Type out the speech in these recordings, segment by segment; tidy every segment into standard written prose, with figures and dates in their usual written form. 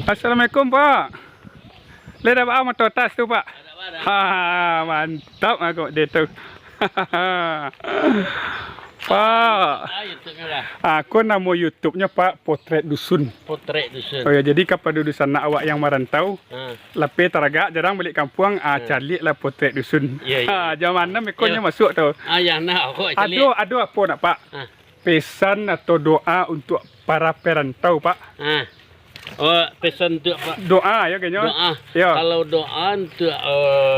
Assalamualaikum Pak. Lihat apa motor tas tu Pak? Ha, mantap aku dia tu. Pak, aku nama YouTube-nya Pak Potret Dusun. Potret Dusun. Oh ya, jadi kepada dusun awak yang merantau, lepas teragak jarang balik kampung, cari lah Potret Dusun. Jam mana mekonnya masuk tu? Yang nak aku cari. Ada apa nak Pak? Pesan atau doa untuk para perantau Pak? Oh, pesan untuk doa ya kayaknya. Doa. Ya. Kalau doa untuk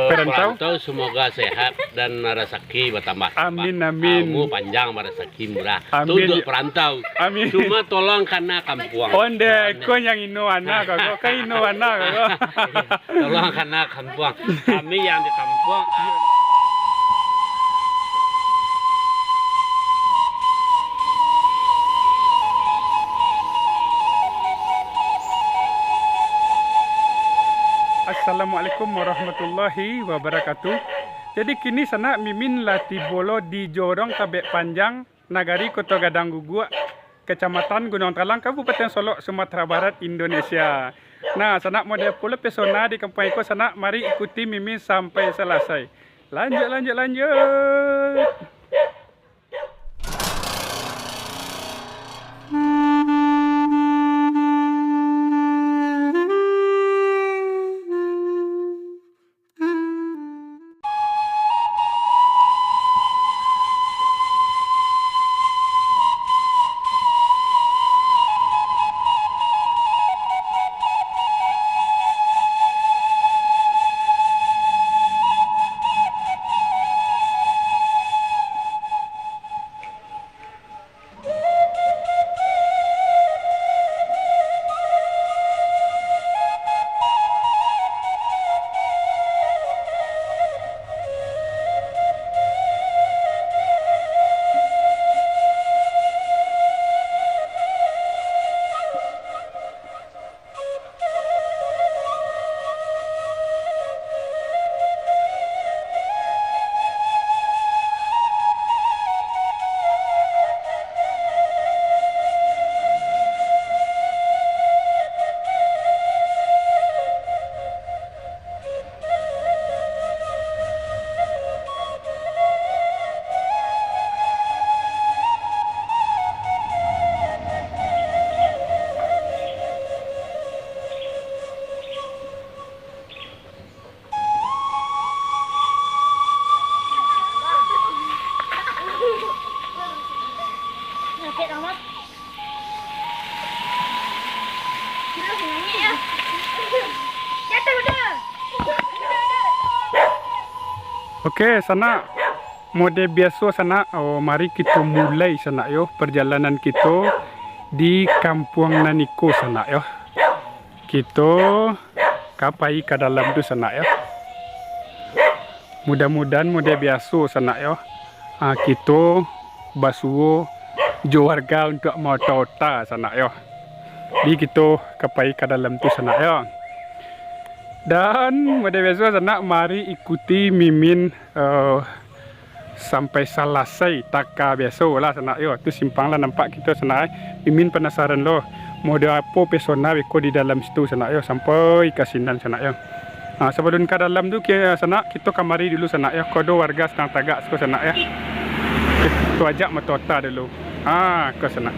perantau semoga sehat dan rezeki bertambah. Amin amin. Umur panjang, rezeki murah. Amin. Itu untuk perantau. Amin. Cuma tolong karena kampung. Onde, kau yang ino anak kau, kau ino anak kau. Tolong karena kampung. Kami yang di kampung. Assalamualaikum warahmatullahi wabarakatuh. Jadi kini sana mimin lati bolo di Jorong Tabek Panjang, Nagari Kota Gadang Guguk, Kecamatan Gunung Talang, Kabupaten Solok, Sumatera Barat, Indonesia. Nah, sana model pula pesona di kampung Iko sana, mari ikuti mimin sampai selesai. Lanjut. Oke, sana mode biasa sana. Mari kita mulai sana yo perjalanan kita di Kampung Naniko sana yo. Kita kapai ke dalam tu sana yo. Mudah-mudahan mode biasa sana yo. Kita basuh jo warga untuk mau tota sana yo. Jadi kita kapai ke dalam tu sana yo. Dan mode biasa sana mari ikuti mimin sampai selesai taka biasa lah sana yo. Tu simpang lah nampak kita sana. Mimin penasaran loh mode apa pesona beko di dalam situ sana yo sampai ke sinan sana yo. Sebelum ke dalam tu sana kita kamari dulu sana yo. Kodo warga sedang tagak ke sana ya. Tu ajak metota dulu. Ke sana.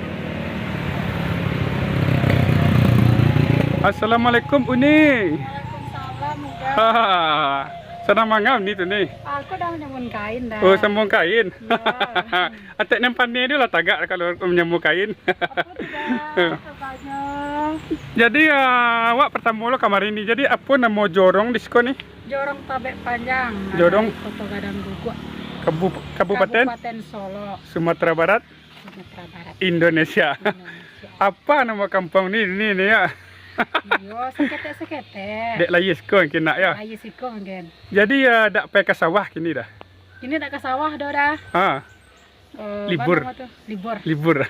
Assalamualaikum Uni. Sana mangam ni tu ni. Aku dah menyambung kain dah. Oh, sambung kain. Atek nem pandai dia lah tagak kalau menyambung kain. Jadi awak pertama lo kamar ini. Jadi apa nama jorong di sini? Jorong Tabek Panjang. Jorong Kota Gadang Guguk. Kabupaten Solok. Sumatera Barat. Indonesia. Apa nama kampung ni ya? Yo, sekete. Dek layis kon kena ya. Layis ikon kan. Jadi dak pakai ke sawah kini dah. Ini dak ke sawah dah. Libur. Libur.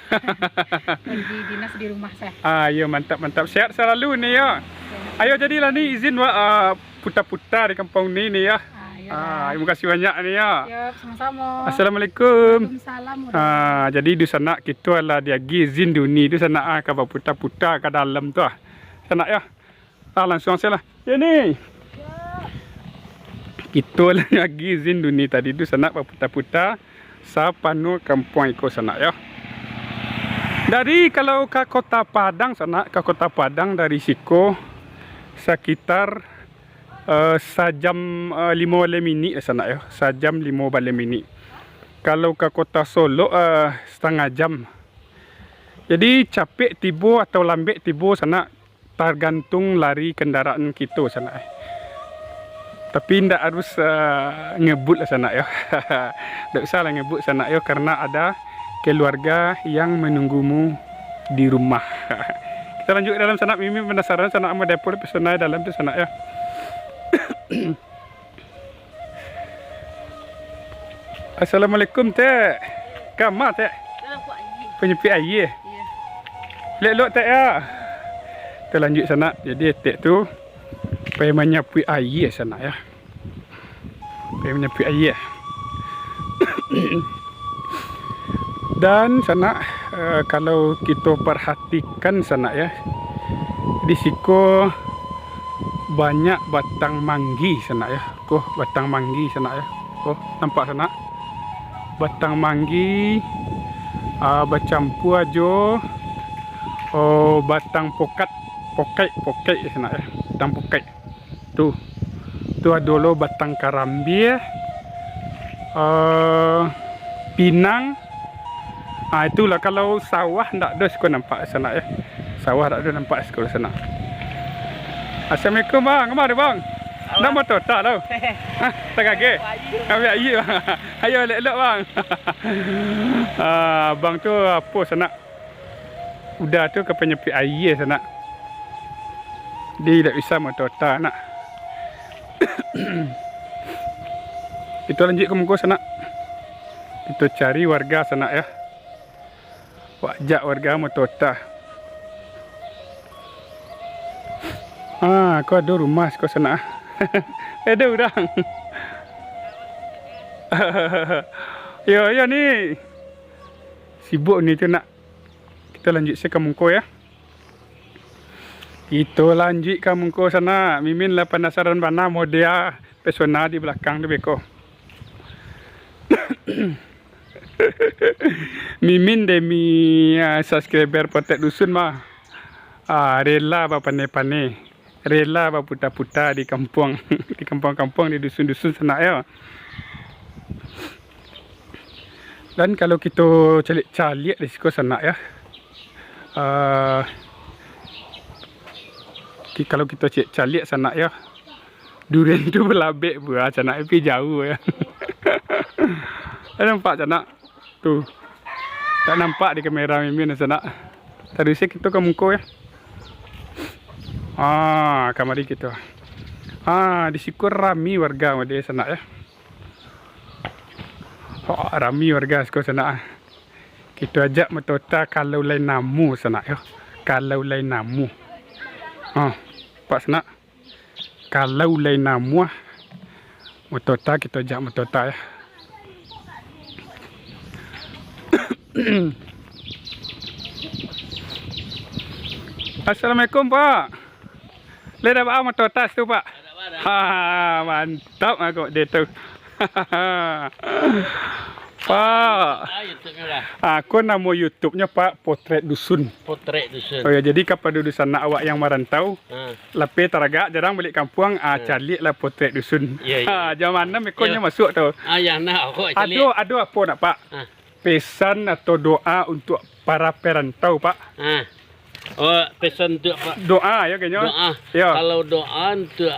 Pergi dinas di rumah saya. Ya mantap. Sehat selalu nih ya. Ayo jadilah nih izin putar-putar di kampung ni ya. Terima kasih banyak nih ya. Sama-sama. Assalamualaikum. Waalaikumsalam. Jadi di sana kita lah dia izin dunia di sana kabar putar-putar ke dalam tu sana ya. langsung saya lah. Ya ni. Kita lagi izin dunia tadi tu sana putar-putar sa panu kampung iko sana ya. Dari kalau ke Kota Padang sana, ke Kota Padang dari Siko sekitar sejam 5 minit sana ya. Sejam 5 minit. Kalau ke Kota Solo setengah jam. Jadi capek tibo atau lambat tibo sana tergantung lari kendaraan kita sana. Tapi tidak harus ngebut lah sana ya. Tidak usah lah ngebut sana ya karena ada keluarga yang menunggumu di rumah. Kita lanjut dalam sana. Mimi penasaran sana sama dapur pesona dalam tu sana ya. Assalamualaikum teh. Kamar teh. Penyepi air. Lek-lek teh ya. Kita lanjut sana. Jadi teh tu supaya menyapu air sana ya. Supaya menyapu air. Dan sana kalau kita perhatikan sana ya, di Siko banyak batang manggi sana ya. Koh batang manggi sana ya. Koh nampak sana batang manggi bercampur aja batang pokai sana ya. Batang pokai tu ada lo batang karambir, pinang. Itulah kalau sawah ndak ada sekolah nampak sana ya. Sawah ndak ada nampak sekolah sana. Assalamualaikum bang, kemana bang? Nak motor tak tau? Tak kage? Ambil air bang. Ayo elok bang. Bang tu apa sana? Udah tu ke penyepi air sana. Dia tak bisa motor tak nak. Kita lanjut ke muka sana. Kita cari warga sana ya. Wajak warga Motota. Kau ada rumah kau sana. Ada orang. Ya ni. Sibuk ni tu nak. Kita lanjut ke muka ya. Kita lanjut ke muka sana. Mimin lah penasaran mana model pesona di belakang tu beko. Mimin demi subscriber Potek Dusun mah rela pandai-pandai, rela putar-putar di kampung di kampung-kampung di dusun-dusun sana ya. Dan kalau kita calik di siku sana ya, kalau kita calik sana ya, durian itu berlabek buah sana tapi jauh ya. Nampak sana tu. Tak nampak di kamera Mimin sana. Tadi kita ke muka ya. Kamari kita. Di siku rami warga di sana ya. Rami warga siku sana. Kita ajak Motota kalau lain namu sana ya. Kalau lain namu. Pak sana. Kalau lain namu Motota kita ajak Motota ya. Assalamualaikum Pak. Leda bawa motor tas tu Pak. Mantap aku dia tu. Pak. Aku nama YouTube-nya Pak Potret Dusun. Potret Dusun. Oh ya, jadi kepada dusun awak yang merantau, lepas teragak jarang balik kampung, cari lah Potret Dusun. Jam mana mekonya masuk tu. Yang nak aku cari. Ada apa nak Pak? Pesan atau doa untuk para perantau Pak? Pesan untuk apa? Doa ya kayaknya. Doa. Ya. Kalau doa untuk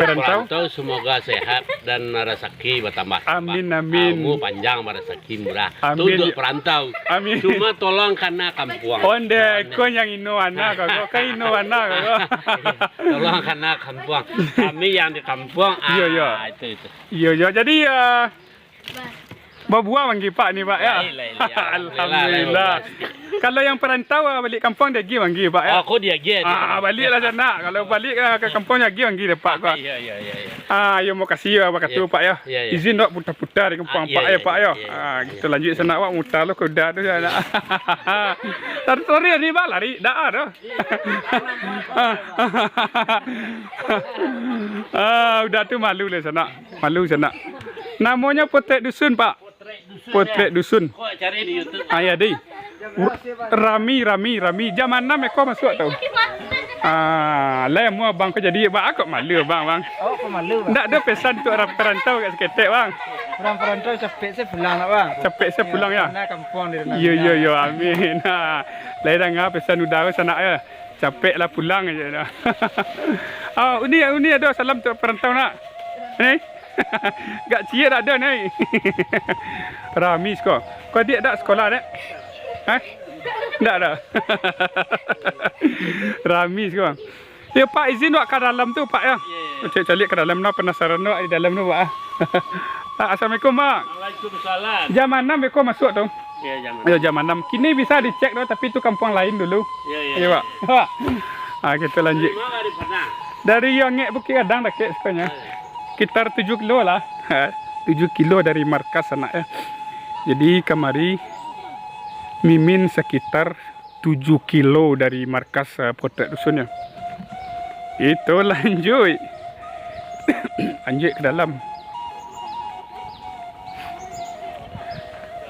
perantau semoga sehat dan rezeki bertambah. Amin amin. Umur panjang, rezeki murah. Amin. Untuk perantau. Amin. Cuma tolong karena kampung. Onde kau yang inoana kau inoana kau. Tolong karena kampung. Kami yang di kampung. Iya. Itu. Iya. Jadi Buah banggi Pak ni Pak ya. Alhamdulillah. Kalau yang perantau balik kampung dia pergi banggi Pak ya. Aku dia get. Baliklah sana. Kalau balik ke kampung lagi banggi dapat Pak. Ya. Yo mau kasih Pak kata Pak ya. Izin nak putar-putar di kampung Pak ya Pak ya. Kita lanjut sana Pak mutar lo kuda tu sana. Sorry ni Pak lari dah ada. Udah tu malu lah sana. Malu sana. Namanya Potret Dusun Pak. Potret Dusun. Kau cari di YouTube. Ya deh. Rami. Zaman 6 ekor masuk tau. Lah mu abang kau jadi bang aku malu bang. Oh, kau malu bang. Tak ada pesan untuk orang perantau kat seketek bang. Orang perantau capek saya pulang lah bang. Capek saya pulang ya. Nak kampung di dalam. Yo amin. Lain dah pesan udara sana ya. Capek lah pulang aja. Ini ada salam untuk perantau nak. Ni. Gak cia tak ada ni. Rami sekolah. Kau adik tak sekolah tak? Tak ada. Rami sekolah. Ya Pak izin nak ke dalam tu Pak ya. Cari ke dalam nak penasaran nak di dalam tu Pak. Assalamualaikum Pak. Waalaikumsalam. Jam 6 ekor masuk tu. Ya jangan. Ya jam 6. Kini bisa dicek tu tapi tu kampung lain dulu. Ya Pak. Kita lanjut. Dari Yongek Bukit Gadang dah kek sebenarnya. Sekitar 7 kilo lah. 7 kilo dari markas anak ya. Jadi kemari Mimin sekitar 7 kilo dari markas Potret Dusun ya. Itu lanjut. Lanjut ke dalam.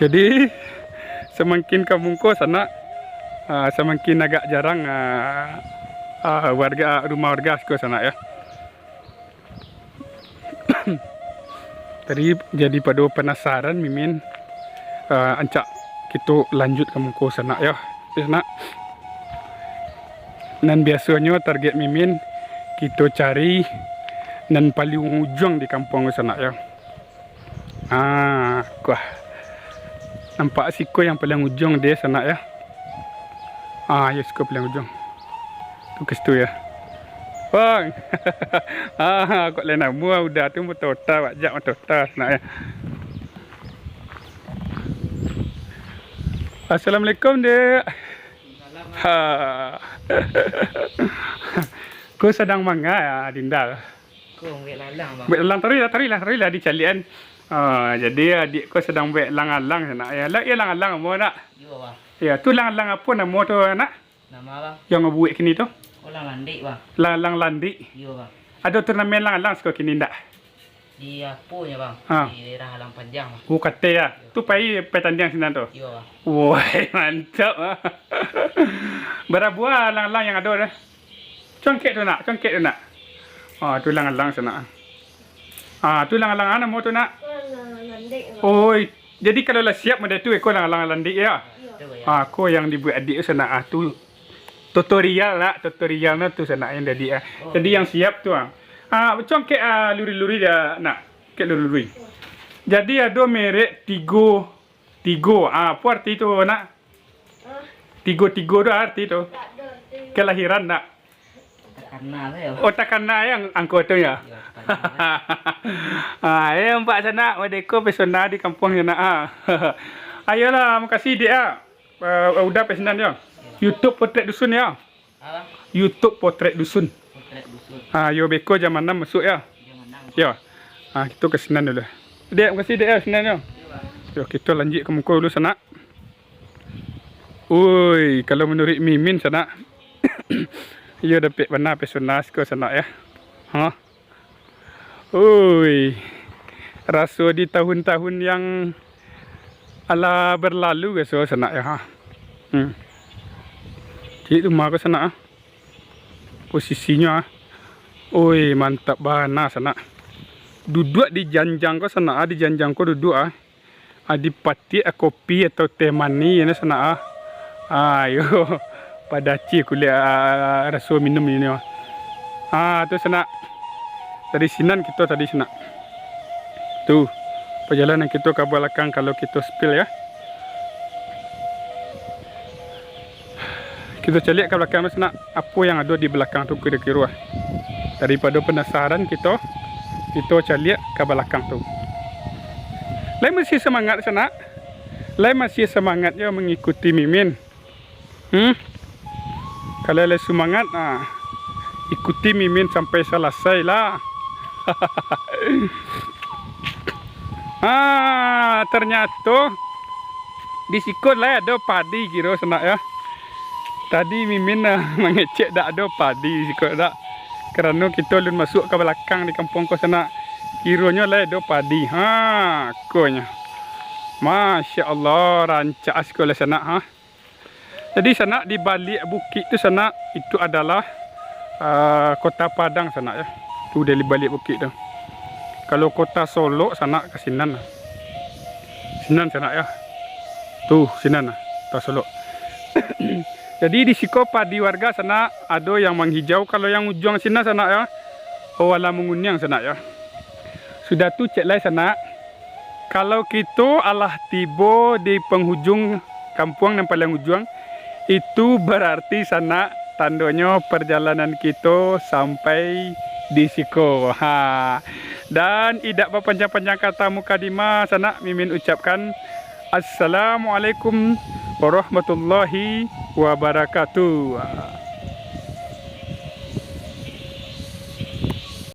Jadi semakin ke mungkus anak semakin agak jarang rumah warga ke sana ya. Tadi jadi pada penasaran Mimin ancak kita lanjut ke muka sana ya. Sana. Dan biasanya target Mimin kita cari dan paling ujung di kampung sana ya. Kuah. Nampak siko yang paling ujung dia sana ya. Ya siko paling ujung. Tu ke situ ya. Bang. Kok lain nama udah tu motor wajak motor nak ya. Assalamualaikum Dek. Kau sedang mangga ya Dinda. Kau ambil lalang bang. Ambil lalang tarilah di calian. Jadi adik kau sedang ambil lang-lang nak ya. Lah lang-lang mau nak? Yo bang. Ya, tu lang-lang apa nama tu nak? Nama bang. Yang ngebuat kini tu? Orang landik bang. Lang landi. Yo bang. Ada turnamen lang sekolah kini ndak? Di Apunya bang. Di daerah Halang Panjang bang. Kata ya. Tu pai tanding sini tu. Yo bang. Wah, mantap. Berapa buah lang yang ada dah? Congkek tu nak. Tu lang sana. Tu lang ana mau tu nak? Oh, jadi kalau lah siap pada tu ekor lang landi ya. Aku yang dibuat adik sana tu tutorial tu sana yang jadi jadi yang siap tu congkek luri-luri dia nak kek luri. Jadi ada merek tigo apa arti tu nak? Tigo tu arti tu kelahiran nak? Takana ya. Takana yang angkot tu ya. Empat sana mereka pesona di kampung sana. Ayolah, makasih dia. Udah pesanan dia. YouTube Potret Dusun ya. Apa? YouTube Potret Dusun. Potret Dusun. Yo beko jam 6 masuk ya. Ya. Kita ke Senan dulu. Dek, makasih dek ya Senan ya. Yo kita lanjut ke muka dulu sana. Oi, kalau menurut Mimin sana. Yo dapat benar pesonas ke sana ya. Oi. Rasa di tahun-tahun yang ala berlalu ke sana ya. Cik rumah ke sana posisinya. Oi, mantap bana sana. Duduk di janjang ke sana, di janjang ko duduk di pati kopi atau teh manis ni sana ayo pada cik kuliah rasa minum ini tu sana. Dari Sinan kita tadi sana. Tu perjalanan kita ke belakang kalau kita spill ya. Kita cari ke belakang sana apa yang ada di belakang tu kira-kira. Daripada penasaran kita cari ke belakang tu. Lai masih semangat sana. Lai masih semangat ya mengikuti Mimin. Kalau lai semangat, ikuti Mimin sampai selesai lah. Ternyata di sikut lah ada padi kira sana ya. Tadi Mimin mengecek tak ada padi di sikut tak. Kerana kita lun masuk ke belakang di kampung ko sana. Kiranya lah ada padi. Konya. Masya Allah, rancak sekolah sana. Jadi sana di balik bukit tu sana itu adalah kota Padang sana ya. Tu dari balik bukit tu. Kalau kota Solo sana ke Sinan. Sinan sana ya. Tu Sinan kota Solo. Jadi di siko padi warga sana ada yang menghijau, kalau yang ujung Sinan sana ya. Wala mengunyang sana ya. Sudah tu cek lai sana. Kalau kita alah tiba di penghujung kampung yang paling ujung, itu berarti sana tandanya perjalanan kita sampai di siko. Dan tidak berpanjang-panjang kata mukadimah sana Mimin ucapkan Assalamualaikum warahmatullahi wabarakatuh.